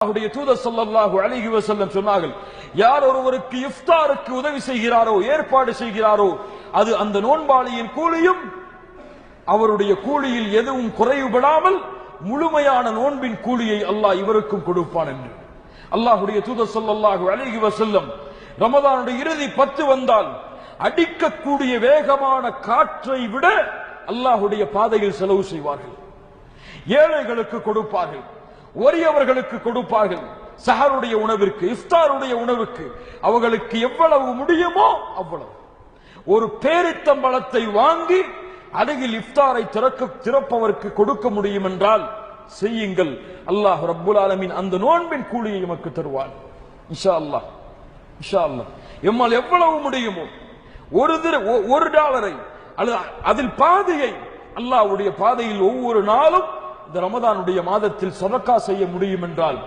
அல்லாஹ்வுடைய தூதர் ஸல்லல்லாஹு அலைஹி வஸல்லம் சொன்னார்கள், யார் ஒருவருக்கு இஃப்தாருக்கு உதவி செய்கிறாரோ, ஏற்பாடு செய்கிறாரோ, அது அந்த நோன்பாளியின் கூலியும் அவருடைய கூலியில் எதுவும் குறைவுபடாமல் முழுமையான நோன்பின் கூலியை அல்லாஹ் இவருக்கும் கொடுப்பான் என்று அல்லாஹ்வுடைய தூதர் ஸல்லல்லாஹு அலைஹி வஸல்லம் ரமதானுடைய இறுதி 10 வந்தால் அடிக்கக்கூடிய வேகமான காற்றை விட அல்லாஹ்வுடைய பாதையில் செலவு செய்வார்கள். ஏழைகளுக்கு கொடுப்பார்கள், வறியவர்களுக்கு கொடுப்பார்கள். சஹருடைய உணவிற்கு, இஃப்தாருடைய உணவுக்கு அவர்களுக்கு எவ்வளவு முடியுமோ அவ்வளவு. ஒரு பேரித்தம்பழத்தை வாங்கி அருகில் இஃப்தாரை திறப்பவருக்கு கொடுக்க முடியும் என்றால் செய்யுங்கள். அல்லாஹ் ரப்புல் ஆலமீன் அந்த நோன்பின் கூலியை நமக்கு தருவார் இன்ஷா அல்லாஹ். இன்ஷா அல்லாஹ் எம்மால் எவ்வளவு முடியுமோ $1 அல்லது அதில் பாதியை அல்லாஹ்வுடைய பாதையில் ஒவ்வொரு நாளும் இந்த ரமதானுடைய மாதத்தில் சதக்கா செய்ய முடியும் என்றால்